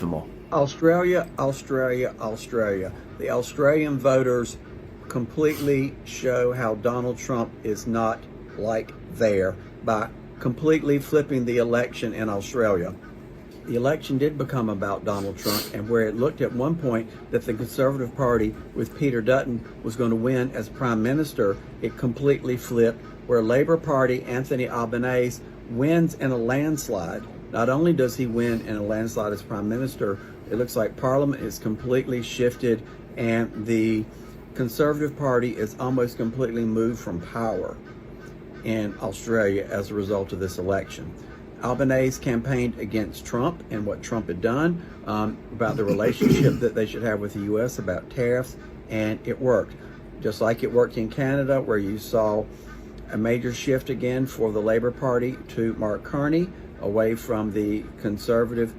for more. Australia, Australia, Australia. The Australian voters completely show how Donald Trump is not like there by completely flipping the election in Australia. The election did become about Donald Trump, and where it looked at one point that the Conservative Party with Peter Dutton was going to win as Prime Minister, it completely flipped, where Labour Party Anthony Albanese wins in a landslide. Not only does he win in a landslide as Prime Minister, it looks like Parliament is completely shifted and the Conservative Party is almost completely moved from power in Australia as a result of this election. Albanese campaigned against Trump and what Trump had done, about the relationship that they should have with the U.S., about tariffs, and it worked. Just like it worked in Canada, where you saw a major shift again for the Labour Party to Mark Carney, away from the Conservative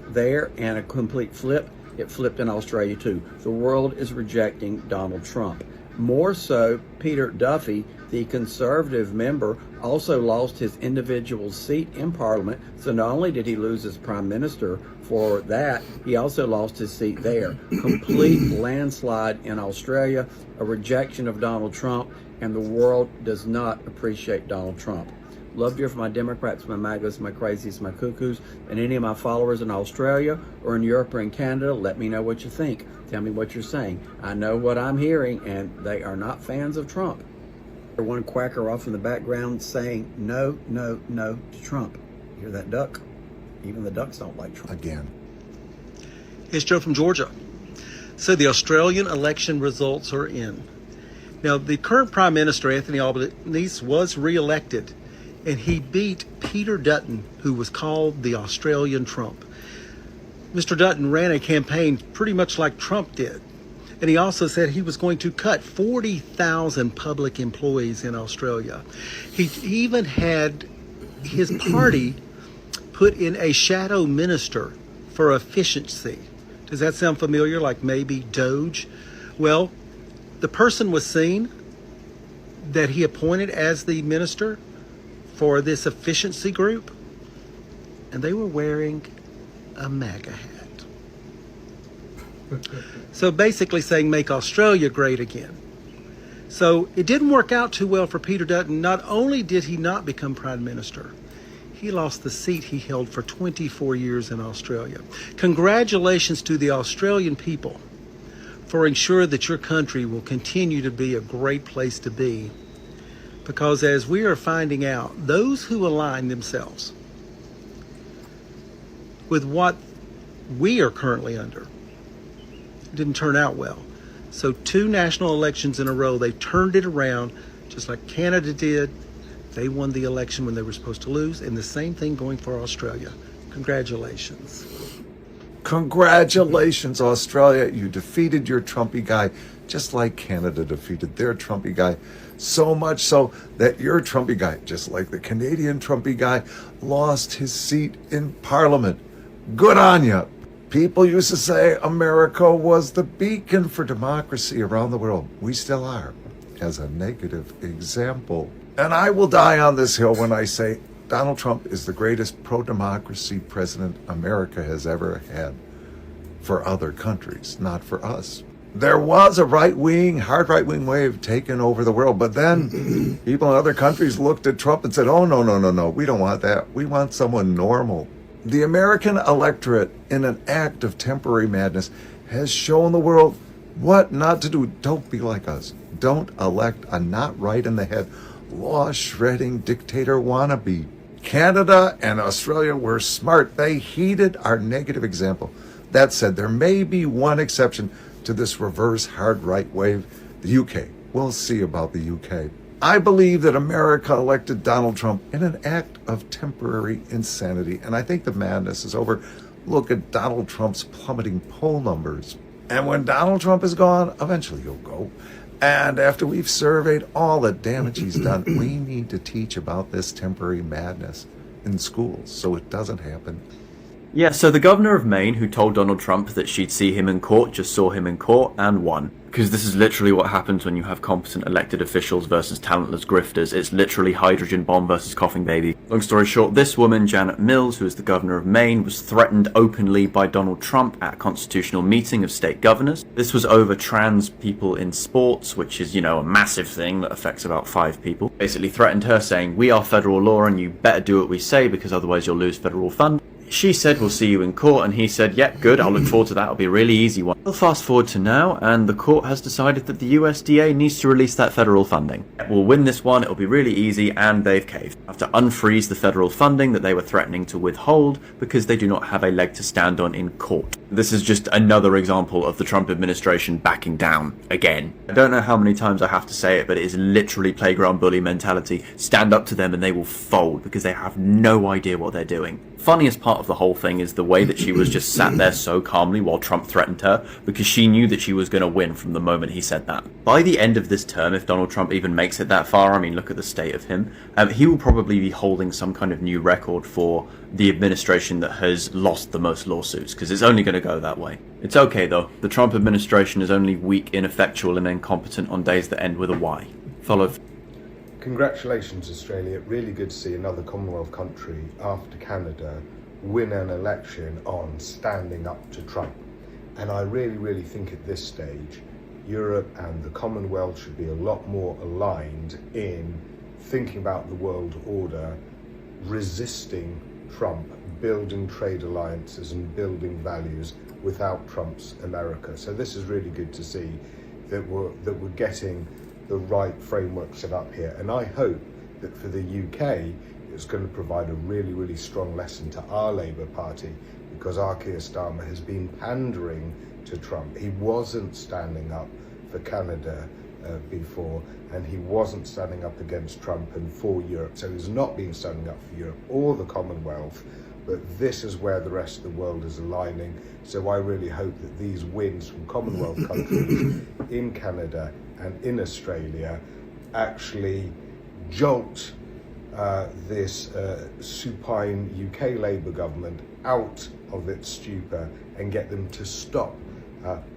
there, and a complete flip. It flipped in Australia too. The world is rejecting Donald Trump. More so, Peter Duffy, the Conservative member, also lost his individual seat in Parliament. So not only did he lose his Prime Minister for that, he also lost his seat there. Complete landslide in Australia, a rejection of Donald Trump, and the world does not appreciate Donald Trump. Love to hear from my Democrats, my Magas, my crazies, my cuckoos, and any of my followers in Australia or in Europe or in Canada. Let me know what you think. Tell me what you're saying. I know what I'm hearing, and they are not fans of Trump. One quacker off in the background saying no, no, no to Trump. You hear that duck? Even the ducks don't like Trump. Again. It's Joe from Georgia. So the Australian election results are in. Now, the current Prime Minister, Anthony Albanese, was re-elected, and he beat Peter Dutton, who was called the Australian Trump. Mr. Dutton ran a campaign pretty much like Trump did. And he also said he was going to cut 40,000 public employees in Australia. He even had his party put in a shadow minister for efficiency. Does that sound familiar, like maybe Doge? Well, the person was seen that he appointed as the minister for this efficiency group, and they were wearing a Maga hat. So basically saying, make Australia great again. So it didn't work out too well for Peter Dutton. Not only did he not become Prime Minister, he lost the seat he held for 24 years in Australia. Congratulations to the Australian people for ensuring that your country will continue to be a great place to be. Because as we are finding out, those who align themselves with what we are currently under didn't turn out well. So 2 national elections in a row, they turned it around, just like Canada did. They won the election when they were supposed to lose, and the same thing going for Australia. Congratulations. Congratulations, Australia. You defeated your Trumpy guy, just like Canada defeated their Trumpy guy. So much so that your Trumpy guy, just like the Canadian Trumpy guy, lost his seat in Parliament. Good on you. People used to say America was the beacon for democracy around the world. We still are, as a negative example. And I will die on this hill when I say Donald Trump is the greatest pro-democracy president America has ever had for other countries, not for us. There was a right-wing, hard right-wing wave taking over the world, but then people in other countries looked at Trump and said, oh, no, no, no, no, we don't want that. We want someone normal. The American electorate, in an act of temporary madness, has shown the world what not to do. Don't be like us. Don't elect a not right in the head, law-shredding dictator wannabe. Canada and Australia were smart. They heeded our negative example. That said, there may be one exception to this reverse hard right wave, the UK. We'll see about the UK. I believe that America elected Donald Trump in an act of temporary insanity, and I think the madness is over. Look at Donald Trump's plummeting poll numbers. And when Donald Trump is gone, eventually he'll go. And after we've surveyed all the damage he's done, we need to teach about this temporary madness in schools so it doesn't happen. Yeah, so the governor of Maine, who told Donald Trump that she'd see him in court, just saw him in court and won. Because this is literally what happens when you have competent elected officials versus talentless grifters. It's literally hydrogen bomb versus coughing baby. Long story short, this woman, Janet Mills, who is the governor of Maine, was threatened openly by Donald Trump at a constitutional meeting of state governors. This was over trans people in sports, which is, you know, a massive thing that affects about 5 people. Basically threatened her saying, we are federal law and you better do what we say because otherwise you'll lose federal funds. She said, we'll see you in court, and he said, yep, good, I'll look forward to that, it'll be a really easy one. We'll fast forward to now, and the court has decided that the USDA needs to release that federal funding. We'll win this one, it'll be really easy, and they've caved. Have to unfreeze the federal funding that they were threatening to withhold because they do not have a leg to stand on in court. This is just another example of the Trump administration backing down again. I don't know how many times I have to say it, but it is literally playground bully mentality. Stand up to them and they will fold because they have no idea what they're doing. Funniest part of the whole thing is the way that she was just sat there so calmly while Trump threatened her, because she knew that she was going to win from the moment he said that. By the end of this term, if Donald Trump even makes it that far, I mean, look at the state of him, he will probably be holding some kind of new record for the administration that has lost the most lawsuits, because it's only going to go that way. It's okay though, the Trump administration is only weak, ineffectual and incompetent on days that end with a Y. Follow. Congratulations, Australia. Really good to see another Commonwealth country after Canada win an election on standing up to Trump. And I really think at this stage, Europe and the Commonwealth should be a lot more aligned in thinking about the world order, resisting Trump, building trade alliances and building values without Trump's America. So this is really good to see that we're getting the right framework set up here, and I hope that for the UK it's going to provide a really strong lesson to our Labour Party, because our Keir Starmer has been pandering to Trump. He wasn't standing up for Canada before, and he wasn't standing up against Trump and for Europe, so he's not been standing up for Europe or the Commonwealth. But this is where the rest of the world is aligning, so I really hope that these wins from Commonwealth countries in Canada and in Australia actually jolt this supine UK Labour government out of its stupor and get them to stop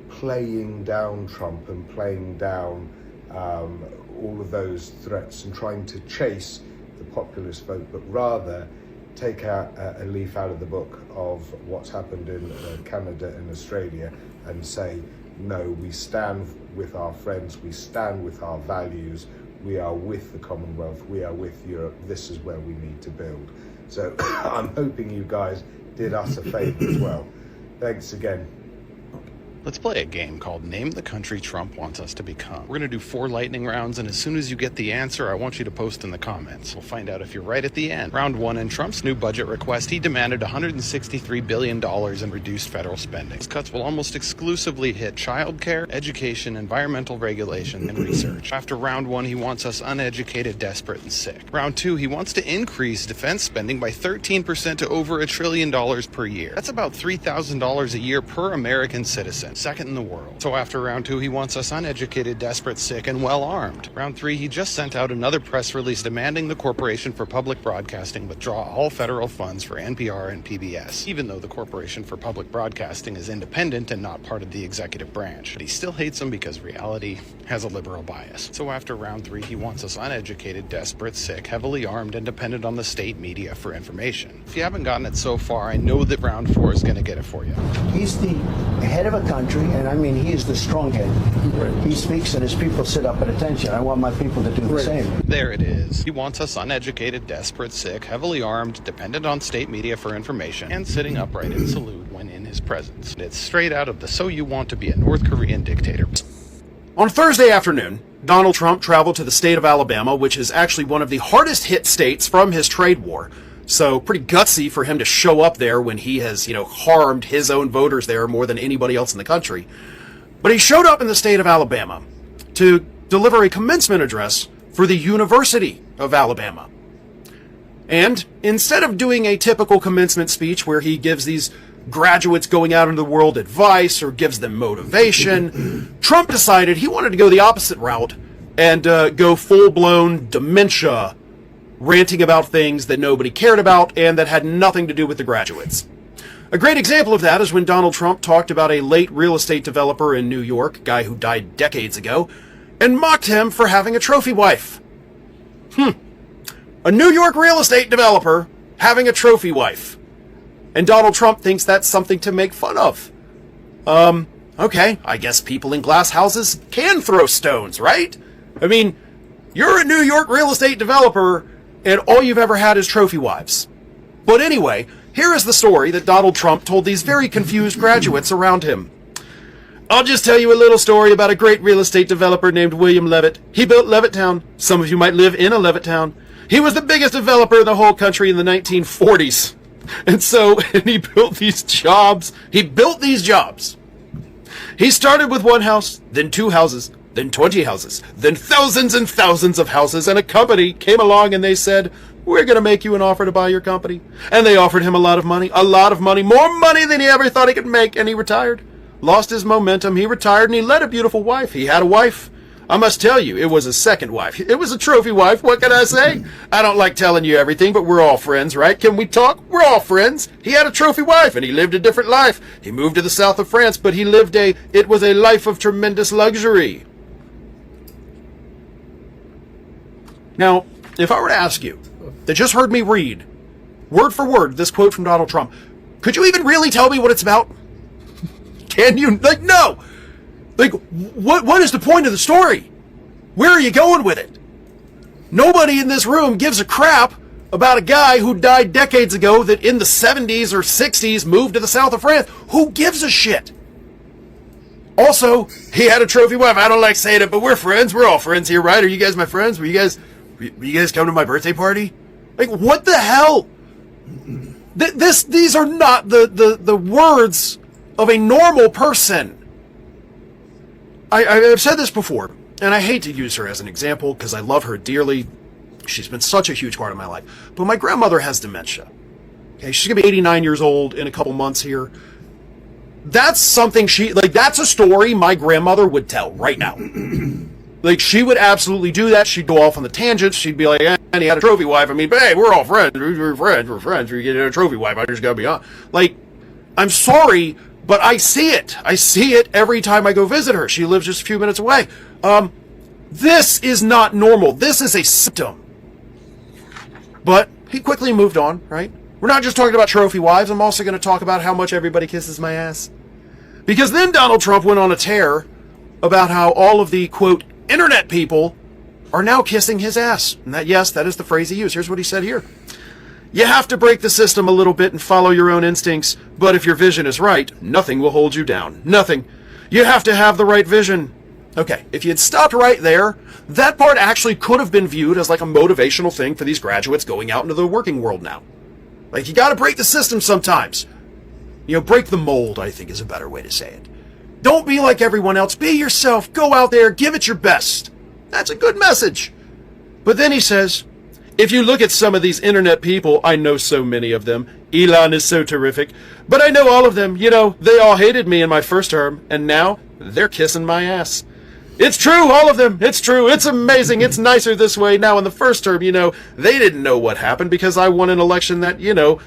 playing down Trump and playing down all of those threats and trying to chase the populist vote, but rather take a leaf out of the book of what's happened in Canada and Australia and say, no, we stand with our friends, we stand with our values, we are with the Commonwealth, we are with Europe, this is where we need to build. So I'm hoping you guys did us a favour as well. Thanks again. Let's play a game called Name the Country Trump Wants Us to Become. We're going to do 4 lightning rounds, and as soon as you get the answer, I want you to post in the comments. We'll find out if you're right at the end. Round 1, in Trump's new budget request, he demanded $163 billion in reduced federal spending. These cuts will almost exclusively hit childcare, education, environmental regulation, and research. After round 1, he wants us uneducated, desperate, and sick. Round 2, he wants to increase defense spending by 13% to over $1 trillion per year. That's about $3,000 a year per American citizen. Second in the world. So after round 2, he wants us uneducated, desperate, sick, and well-armed. Round 3, he just sent out another press release demanding the Corporation for Public Broadcasting withdraw all federal funds for NPR and PBS, even though the Corporation for Public Broadcasting is independent and not part of the executive branch. But he still hates them because reality has a liberal bias. So after round 3, he wants us uneducated, desperate, sick, heavily armed, and dependent on the state media for information. If you haven't gotten it so far, I know that round 4 is going to get it for you. He's the head of a country, and I mean, he is the strong head. He speaks and his people sit up at attention. I want my people to do the same. There it is. He wants us uneducated, desperate, sick, heavily armed, dependent on state media for information, and sitting upright in salute when in his presence. It's straight out of the So You Want to Be a North Korean Dictator. On Thursday afternoon, Donald Trump traveled to the state of Alabama, which is actually one of the hardest hit states from his trade war. So pretty gutsy for him to show up there when he has, harmed his own voters there more than anybody else in the country. But he showed up in the state of Alabama to deliver a commencement address for the University of Alabama. And instead of doing a typical commencement speech where he gives these graduates going out into the world advice or gives them motivation, Trump decided he wanted to go the opposite route and go full-blown dementia, ranting about things that nobody cared about and that had nothing to do with the graduates. A great example of that is when Donald Trump talked about a late real estate developer in New York, a guy who died decades ago, and mocked him for having a trophy wife. A New York real estate developer having a trophy wife. And Donald Trump thinks that's something to make fun of. Okay, I guess people in glass houses can throw stones, right? I mean, you're a New York real estate developer, and all you've ever had is trophy wives. But anyway, here is the story that Donald Trump told these very confused graduates around him. I'll just tell you a little story about a great real estate developer named William Levitt. He built Levittown. Some of you might live in a Levittown. He was the biggest developer in the whole country in the 1940s. And he built these jobs. He built these jobs. He started with one house, then 2 houses, then 20 houses, then thousands and thousands of houses, and a company came along and they said, we're going to make you an offer to buy your company. And they offered him a lot of money, more money than he ever thought he could make, and he retired. Lost his momentum, he retired, and he led a beautiful wife. He had a wife. I must tell you, it was a second wife. It was a trophy wife, what can I say? I don't like telling you everything, but we're all friends, right? Can we talk? We're all friends. He had a trophy wife, and he lived a different life. He moved to the south of France, but it was a life of tremendous luxury. Now, if I were to ask you, that just heard me read, word for word, this quote from Donald Trump, could you even really tell me what it's about? Can you? No! What is the point of the story? Where are you going with it? Nobody in this room gives a crap about a guy who died decades ago that in the 70s or 60s moved to the south of France. Who gives a shit? Also, he had a trophy wife. I don't like saying it, but we're friends. We're all friends here, right? Are you guys my friends? Will you guys come to my birthday party? What the hell? These are not the words of a normal person. I've said this before, and I hate to use her as an example because I love her dearly. She's been such a huge part of my life. But my grandmother has dementia. Okay, she's going to be 89 years old in a couple months here. That's something that's a story my grandmother would tell right now. She would absolutely do that. She'd go off on the tangents. She'd be like, and he had a trophy wife. I mean, hey, we're all friends. We're friends. You get a trophy wife. I just got to be on. I'm sorry, but I see it. I see it every time I go visit her. She lives just a few minutes away. This is not normal. This is a symptom. But he quickly moved on, right? We're not just talking about trophy wives. I'm also going to talk about how much everybody kisses my ass. Because then Donald Trump went on a tear about how all of the, quote, internet people are now kissing his ass. And that is the phrase he used. Here's what he said here. You have to break the system a little bit and follow your own instincts, but if your vision is right, nothing will hold you down. Nothing. You have to have the right vision. Okay, if you had stopped right there, that part actually could have been viewed as a motivational thing for these graduates going out into the working world now. You gotta break the system sometimes. Break the mold, I think is a better way to say it. Don't be like everyone else. Be yourself. Go out there. Give it your best. That's a good message. But then he says, if you look at some of these internet people, I know so many of them. Elon is so terrific. But I know all of them. They all hated me in my first term. And now they're kissing my ass. It's true, all of them. It's true. It's amazing. It's nicer this way. Now, in the first term, they didn't know what happened because I won an election that,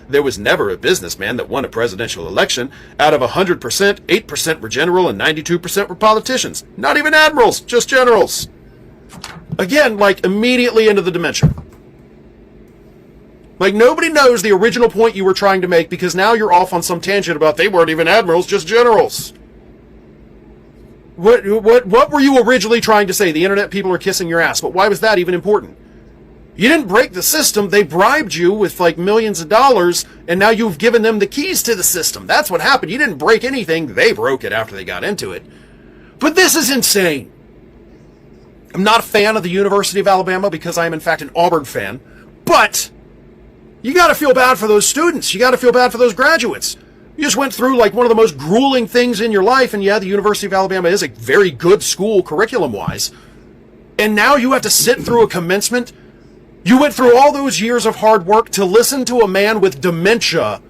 there was never a businessman that won a presidential election. Out of 100%, 8% were general and 92% were politicians. Not even admirals, just generals. Again, immediately into the dementia. Nobody knows the original point you were trying to make because now you're off on some tangent about they weren't even admirals, just generals. What were you originally trying to say? The internet people are kissing your ass, but why was that even important? You didn't break the system. They bribed you with millions of dollars, and now you've given them the keys to the system. That's what happened. You didn't break anything. They broke it after they got into it. But this is insane. I'm not a fan of the University of Alabama because I am in fact an Auburn fan, but you got to feel bad for those students. You got to feel bad for those graduates. You just went through one of the most grueling things in your life, and yeah, the University of Alabama is a very good school curriculum-wise. And now you have to sit through a commencement. You went through all those years of hard work to listen to a man with dementia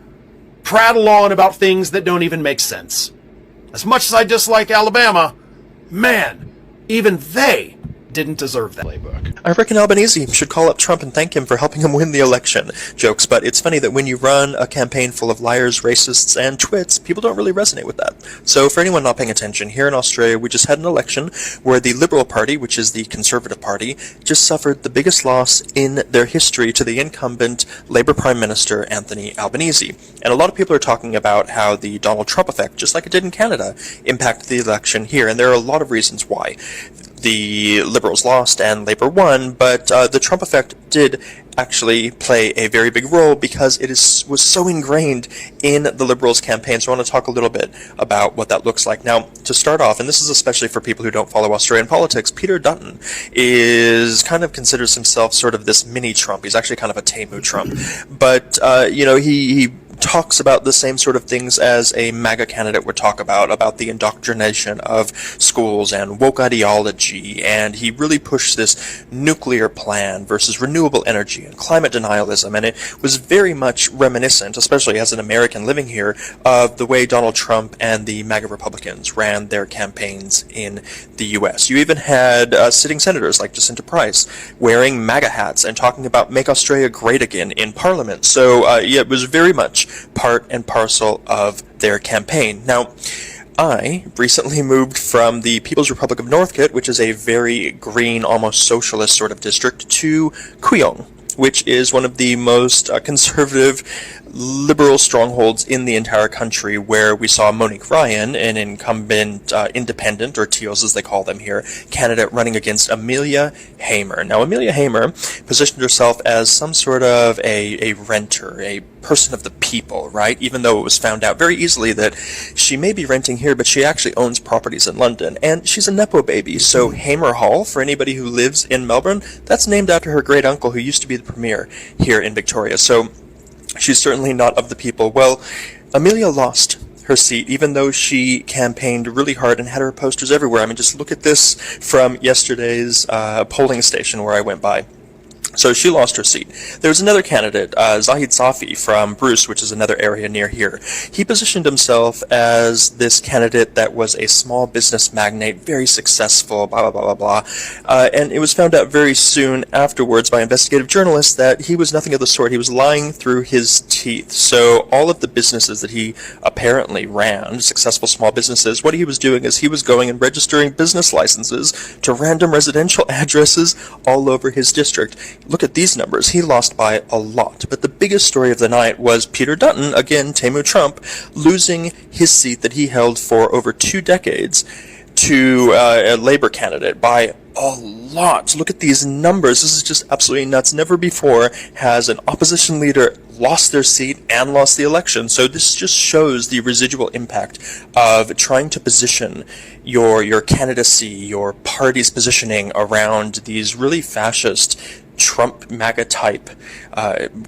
prattle on about things that don't even make sense. As much as I dislike Alabama, man, even they didn't deserve that. Playbook. I reckon Albanese should call up Trump and thank him for helping him win the election. Jokes, but it's funny that when you run a campaign full of liars, racists, and twits, people don't really resonate with that. So for anyone not paying attention, here in Australia we just had an election where the Liberal Party, which is the Conservative Party, just suffered the biggest loss in their history to the incumbent Labour Prime Minister Anthony Albanese. And a lot of people are talking about how the Donald Trump effect, just like it did in Canada, impacted the election here, and there are a lot of reasons why. The Liberals lost and Labour won, but the Trump effect did actually play a very big role because it was so ingrained in the Liberals' campaign. So I want to talk a little bit about what that looks like. Now, to start off, and this is especially for people who don't follow Australian politics, Peter Dutton considers himself sort of this mini Trump. He's actually kind of a Temu Trump. But, he talks about the same sort of things as a Maga candidate would talk about the indoctrination of schools and woke ideology, and he really pushed this nuclear plan versus renewable energy and climate denialism, and it was very much reminiscent, especially as an American living here, of the way Donald Trump and the MAGA Republicans ran their campaigns in the U.S. You even had sitting senators like Jacinta Price wearing MAGA hats and talking about Make Australia Great Again in Parliament. So, it was very much part and parcel of their campaign. Now, I recently moved from the People's Republic of Northcote, which is a very green, almost socialist sort of district, to Kooyong, which is one of the most conservative, liberal strongholds in the entire country, where we saw Monique Ryan, an incumbent independent, or Teals as they call them here, candidate running against Amelia Hamer. Now, Amelia Hamer positioned herself as some sort of a renter, a person of the people, right? Even though it was found out very easily that she may be renting here, but she actually owns properties in London, and she's a Nepo baby. So Hamer Hall, for anybody who lives in Melbourne, that's named after her great uncle who used to be the premier here in Victoria. So she's certainly not of the people. Well, Amelia lost her seat, even though she campaigned really hard and had her posters everywhere. I mean, just look at this from yesterday's polling station where I went by. So she lost her seat. There was another candidate, Zahid Safi from Bruce, which is another area near here. He positioned himself as this candidate that was a small business magnate, very successful, blah, blah, blah, blah, blah. And it was found out very soon afterwards by investigative journalists that he was nothing of the sort. He was lying through his teeth. So all of the businesses that he apparently ran, successful small businesses, what he was doing is he was going and registering business licenses to random residential addresses all over his district. Look at these numbers. He lost by a lot. But the biggest story of the night was Peter Dutton, again, Temu Trump, losing his seat that he held for over 2 decades to a Labour candidate by a lot. Look at these numbers. This is just absolutely nuts. Never before has an opposition leader lost their seat and lost the election. So this just shows the residual impact of trying to position your candidacy, your party's positioning around these really fascist Trump MAGA type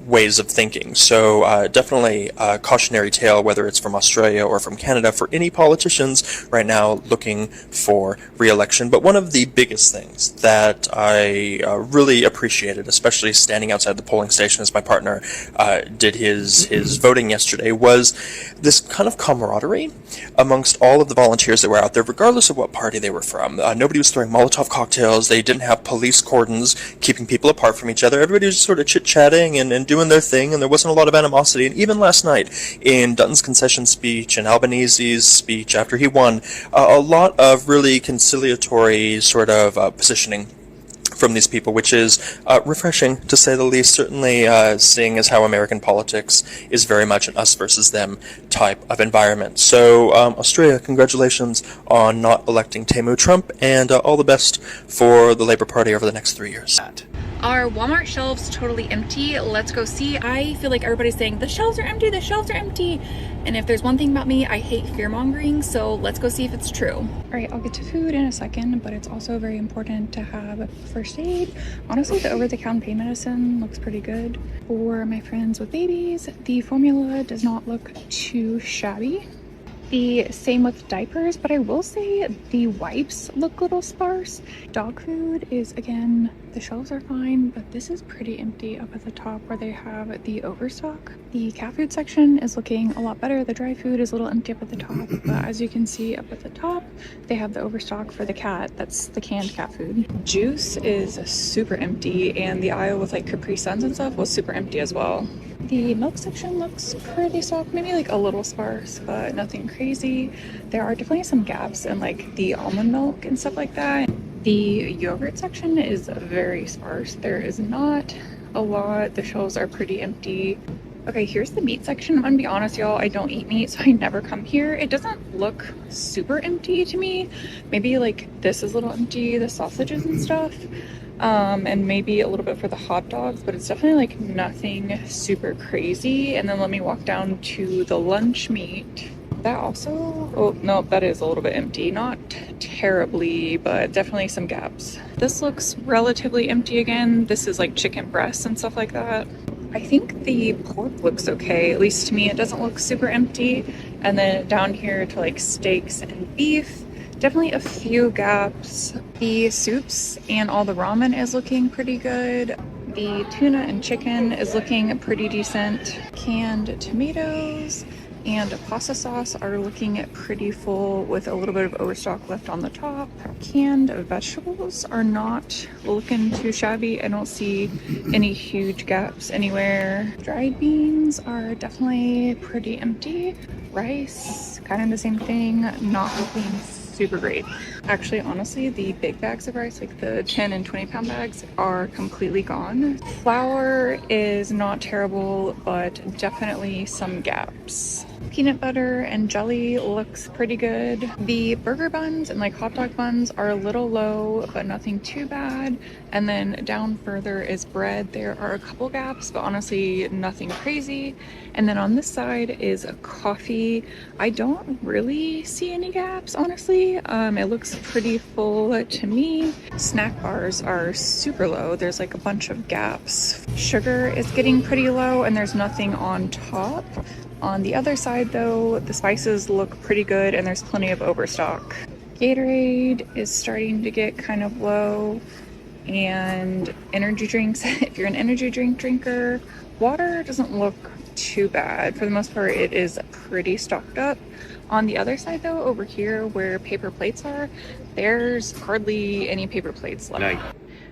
ways of thinking. So definitely a cautionary tale, whether it's from Australia or from Canada, for any politicians right now looking for re-election. But one of the biggest things that I really appreciated, especially standing outside the polling station as my partner did his voting yesterday, was this kind of camaraderie amongst all of the volunteers that were out there, regardless of what party they were from. Nobody was throwing Molotov cocktails. They didn't have police cordons keeping people apart from each other. Everybody was just sort of chit-chatting and doing their thing, and there wasn't a lot of animosity. And even last night, in Dutton's concession speech and Albanese's speech after he won, a lot of really conciliatory sort of positioning from these people, which is refreshing, to say the least, certainly seeing as how American politics is very much an us versus them type of environment. So Australia, congratulations on not electing Temu Trump, and all the best for the Labour Party over the next 3 years. Are Walmart shelves totally empty? Let's go see. I feel like everybody's saying the shelves are empty, the shelves are empty. And if there's one thing about me, I hate fear-mongering, so let's go see if it's true. All right, I'll get to food in a second, but it's also very important to have first aid. Honestly, the over-the-counter pain medicine looks pretty good. For my friends with babies, the formula does not look too shabby. The same with diapers, but I will say the wipes look a little sparse. Dog food is, again, the shelves are fine, but this is pretty empty up at the top where they have the overstock. The cat food section is looking a lot better. The dry food is a little empty up at the top, but as you can see up at the top, they have the overstock for the cat. That's the canned cat food. Juice is super empty, and the aisle with like Capri Suns and stuff was super empty as well. The milk section looks pretty soft, maybe like a little sparse, but nothing crazy. There are definitely some gaps in like the almond milk and stuff like that. The yogurt section is very sparse. There is not a lot. The shelves are pretty empty. Okay, here's the meat section. I'm gonna be honest, y'all, I don't eat meat, so I never come here. It doesn't look super empty to me. Maybe like this is a little empty, the sausages and stuff. And maybe a little bit for the hot dogs, but it's definitely like nothing super crazy. And then let me walk down to the lunch meat. That also, oh no, that is a little bit empty. Not terribly, but definitely some gaps. This looks relatively empty again. This is like chicken breasts and stuff like that. I think the pork looks okay, at least to me. It doesn't look super empty. And then down here to like steaks and beef, definitely a few gaps. The soups and all the ramen is looking pretty good. The tuna and chicken is looking pretty decent. Canned tomatoes and pasta sauce are looking pretty full with a little bit of overstock left on the top. Canned vegetables are not looking too shabby. I don't see any huge gaps anywhere. Dried beans are definitely pretty empty. Rice, kind of the same thing, not looking super great. Actually, honestly, the big bags of rice, like the 10 and 20 pound bags, are completely gone. Flour is not terrible, but definitely some gaps. Peanut butter and jelly looks pretty good. The burger buns and like hot dog buns are a little low, but nothing too bad. And then down further is bread. There are a couple gaps, but honestly nothing crazy. And then on this side is a coffee. I don't really see any gaps, honestly. It looks pretty full to me. Snack bars are super low. There's like a bunch of gaps. Sugar is getting pretty low and there's nothing on top. On the other side though, the spices look pretty good and there's plenty of overstock. Gatorade is starting to get kind of low, and energy drinks, if you're an energy drink drinker, water doesn't look too bad. For the most part, it is pretty stocked up. On the other side though, over here where paper plates are, there's hardly any paper plates left.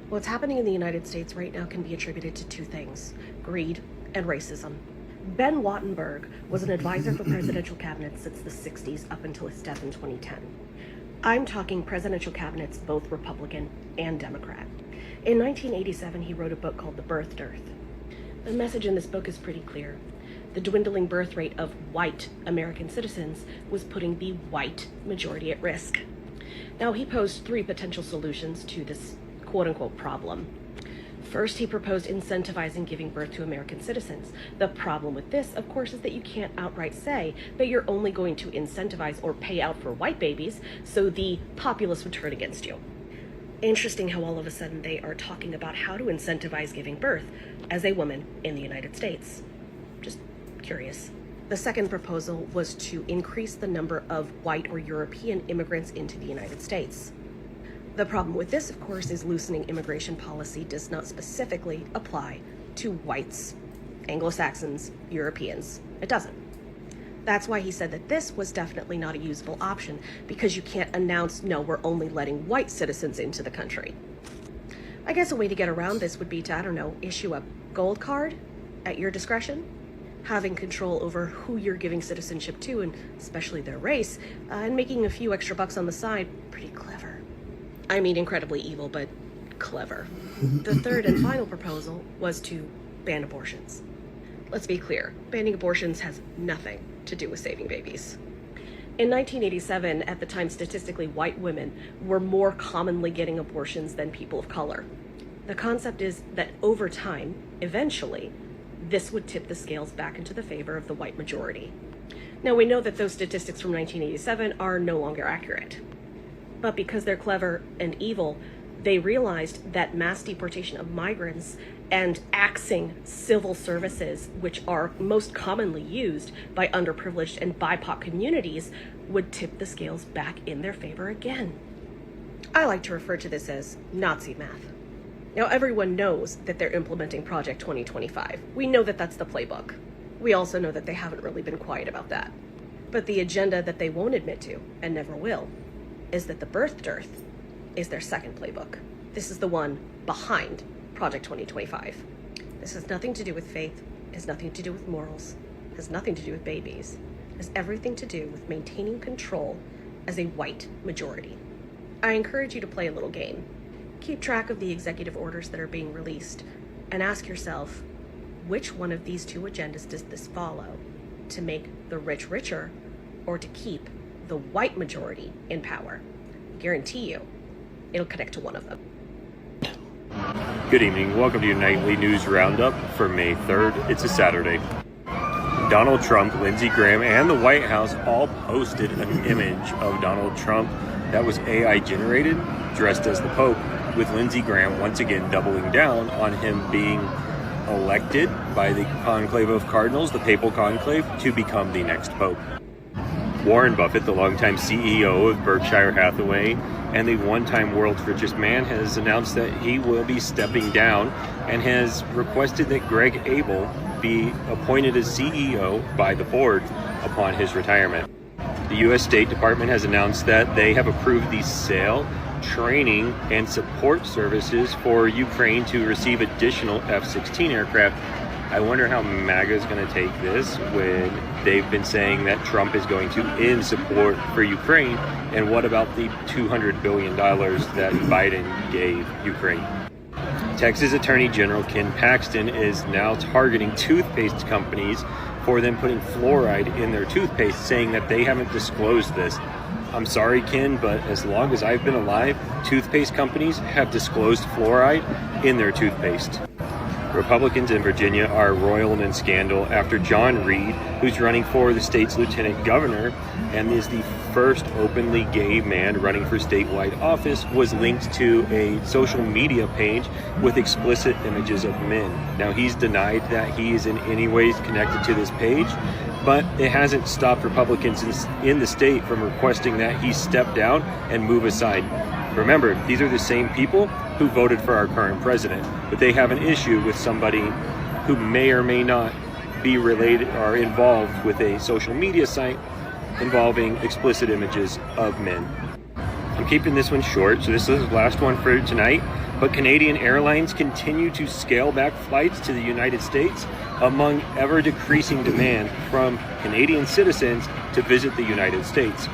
What's happening in the United States right now can be attributed to two things: greed and racism. Ben Wattenberg was an advisor for presidential cabinets since the 60s up until his death in 2010. I'm talking presidential cabinets, both Republican and Democrat. In 1987, he wrote a book called The Birth Dearth. The message in this book is pretty clear. The dwindling birth rate of white American citizens was putting the white majority at risk. Now, he posed three potential solutions to this quote-unquote problem. First, he proposed incentivizing giving birth to American citizens. The problem with this, of course, is that you can't outright say that you're only going to incentivize or pay out for white babies, so the populace would turn against you. Interesting how all of a sudden they are talking about how to incentivize giving birth as a woman in the United States. Just curious. The second proposal was to increase the number of white or European immigrants into the United States. The problem with this, of course, is loosening immigration policy does not specifically apply to whites, Anglo-Saxons, Europeans. It doesn't. That's why he said that this was definitely not a usable option, because you can't announce, no, we're only letting white citizens into the country. I guess a way to get around this would be to, I don't know, issue a gold card at your discretion, having control over who you're giving citizenship to, and especially their race, and making a few extra bucks on the side. Pretty clever. I mean, incredibly evil, but clever. The third and final proposal was to ban abortions. Let's be clear, banning abortions has nothing to do with saving babies. In 1987, at the time, statistically, white women were more commonly getting abortions than people of color. The concept is that over time, eventually, this would tip the scales back into the favor of the white majority. Now, we know that those statistics from 1987 are no longer accurate. But because they're clever and evil, They realized that mass deportation of migrants and axing civil services, which are most commonly used by underprivileged and BIPOC communities, would tip the scales back in their favor again. I like to refer to this as Nazi math. Now, everyone knows that they're implementing Project 2025. We know that that's the playbook. We also know that they haven't really been quiet about that. But the agenda that they won't admit to, and never will, is that the birth dearth is their second playbook. This is the one behind Project 2025. This has nothing to do with faith, has nothing to do with morals, has nothing to do with babies. It has everything to do with maintaining control as a white majority. I encourage you to play a little game. Keep track of the executive orders that are being released and ask yourself, which one of these two agendas does this follow? To make the rich richer or to keep the white majority in power? I guarantee you, it'll connect to one of them. Good evening. Welcome to your nightly news roundup for May 3rd. It's a Saturday. Donald Trump, Lindsey Graham, and the White House all posted an image of Donald Trump that was AI generated, dressed as the Pope, with Lindsey Graham once again doubling down on him being elected by the conclave of cardinals, the papal conclave, to become the next pope. Warren Buffett, the longtime CEO of Berkshire Hathaway and the one-time world's richest man, has announced that he will be stepping down and has requested that Greg Abel be appointed as CEO by the board upon his retirement. The U.S. State Department has announced that they have approved the sale, training, and support services for Ukraine to receive additional F-16 aircraft. I wonder how Maga is going to take this when they've been saying that Trump is going to end support for Ukraine, and what about the $200 billion that Biden gave Ukraine? Texas Attorney General Ken Paxton is now targeting toothpaste companies for them putting fluoride in their toothpaste, saying that they haven't disclosed this. I'm sorry, Ken, but as long as I've been alive, toothpaste companies have disclosed fluoride in their toothpaste. Republicans in Virginia are roiling in scandal after John Reed, who's running for the state's lieutenant governor and is the first openly gay man running for statewide office, was linked to a social media page with explicit images of men. Now, he's denied that he is in any ways connected to this page, but it hasn't stopped Republicans in the state from requesting that he step down and move aside. Remember, these are the same people who voted for our current president, but they have an issue with somebody who may or may not be related or involved with a social media site involving explicit images of men. I'm keeping this one short, so this is the last one for tonight, but Canadian Airlines continue to scale back flights to the United States among ever-decreasing demand from Canadian citizens to visit the United States.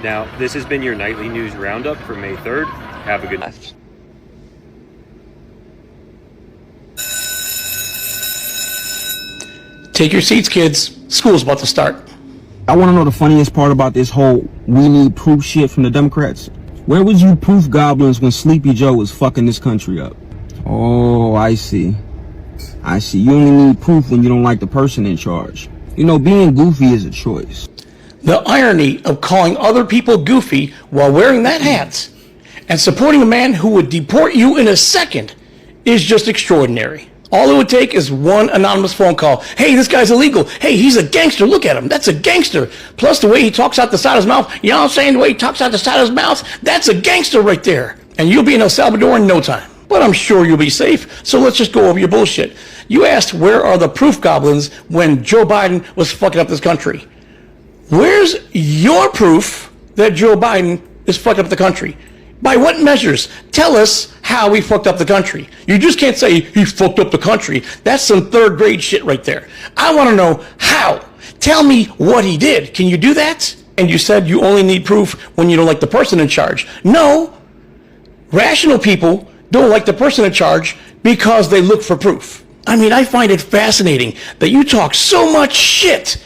Now, this has been your nightly news roundup for May 3rd. Have a good night. Take your seats, kids. School's about to start. I want to know the funniest part about this whole we need proof shit from the Democrats. Where was you proof goblins when Sleepy Joe was fucking this country up? Oh, I see. You only need proof when you don't like the person in charge. You know, being goofy is a choice. The irony of calling other people goofy while wearing that hat and supporting a man who would deport you in a second is just extraordinary. All it would take is one anonymous phone call. Hey, this guy's illegal. Hey, he's a gangster. Look at him. That's a gangster. Plus the way he talks out the side of his mouth. You know what I'm saying? The way he talks out the side of his mouth. That's a gangster right there. And you'll be in El Salvador in no time. But I'm sure you'll be safe. So let's just go over your bullshit. You asked where are the proof goblins when Joe Biden was fucking up this country. Where's your proof that Joe Biden is fucking up the country? By what measures? Tell us how he fucked up the country. You just can't say he fucked up the country. That's some third grade shit right there. I want to know how. Tell me what he did. Can you do that? And you said you only need proof when you don't like the person in charge. No. Rational people don't like the person in charge because they look for proof. I mean, I find it fascinating that you talk so much shit,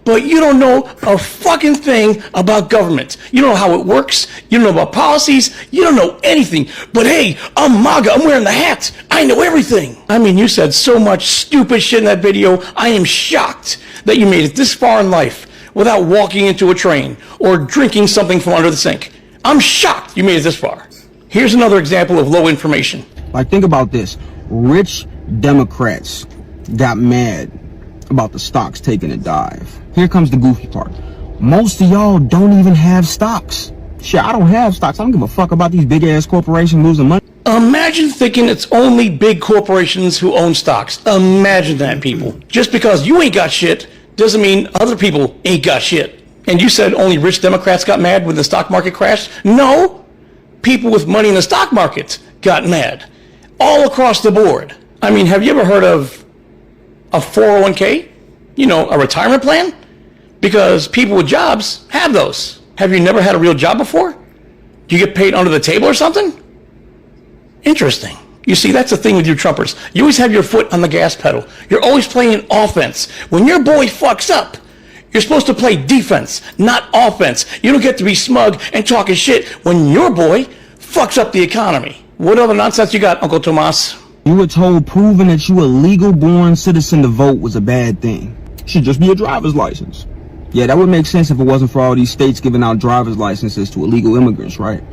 but you don't know a fucking thing about government. You don't know how it works. You don't know about policies. You don't know anything. But hey, I'm Maga. I'm wearing the hat. I know everything. I mean, you said so much stupid shit in that video. I am shocked that you made it this far in life without walking into a train or drinking something from under the sink. I'm shocked you made it this far. Here's another example of low information. Like, think about this. Rich Democrats got mad about the stocks taking a dive. Here comes the goofy part. Most of y'all don't even have stocks. Shit, I don't have stocks. I don't give a fuck about these big ass corporations losing money. Imagine thinking it's only big corporations who own stocks. Imagine that, people. Just because you ain't got shit doesn't mean other people ain't got shit. And you said only rich Democrats got mad when the stock market crashed? No. People with money in the stock market got mad. All across the board. I mean, have you ever heard of a 401k? You know, a retirement plan? Because people with jobs have those. Have you never had a real job before? Do you get paid under the table or something? Interesting. You see, that's the thing with you Trumpers. You always have your foot on the gas pedal. You're always playing offense. When your boy fucks up, you're supposed to play defense, not offense. You don't get to be smug and talking shit when your boy fucks up the economy. What other nonsense you got, Uncle Tomas? You were told proving that you a legal born citizen to vote was a bad thing. Should just be a driver's license. Yeah, that would make sense if it wasn't for all these states giving out driver's licenses to illegal immigrants, right?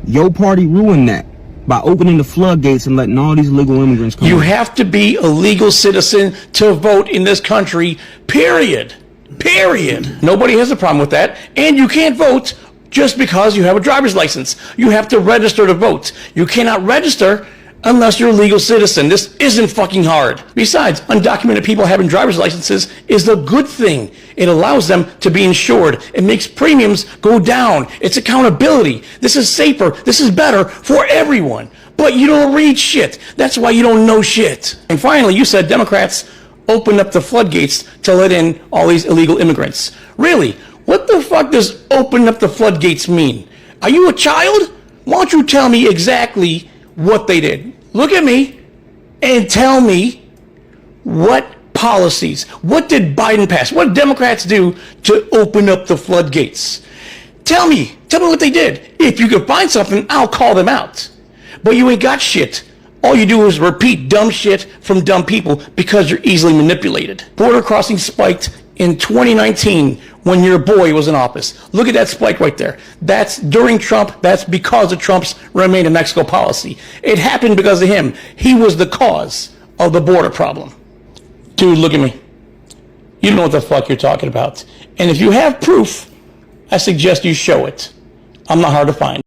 Your party ruined that by opening the floodgates and letting all these illegal immigrants come in. You have to be a legal citizen to vote in this country, period. Period. Nobody has a problem with that. And you can't vote just because you have a driver's license. You have to register to vote. You cannot register unless you're a legal citizen. This isn't fucking hard. Besides, undocumented people having driver's licenses is a good thing. It allows them to be insured. It makes premiums go down. It's accountability. This is safer. This is better for everyone. But you don't read shit. That's why you don't know shit. And finally, you said Democrats opened up the floodgates to let in all these illegal immigrants. Really? What the fuck does open up the floodgates mean? Are you a child? Why don't you tell me exactly what they did? Look at me and tell me what policies, what did Biden pass? What did Democrats do to open up the floodgates? Tell me what they did. If you can find something, I'll call them out. But you ain't got shit. All you do is repeat dumb shit from dumb people because you're easily manipulated. Border crossing spiked in 2019 when your boy was in office. Look at that spike right there. That's during Trump. That's because of Trump's Remain in Mexico policy. It happened because of him. He was the cause of the border problem. Dude, look at me. You don't know what the fuck you're talking about. And if you have proof, I suggest you show it. I'm not hard to find.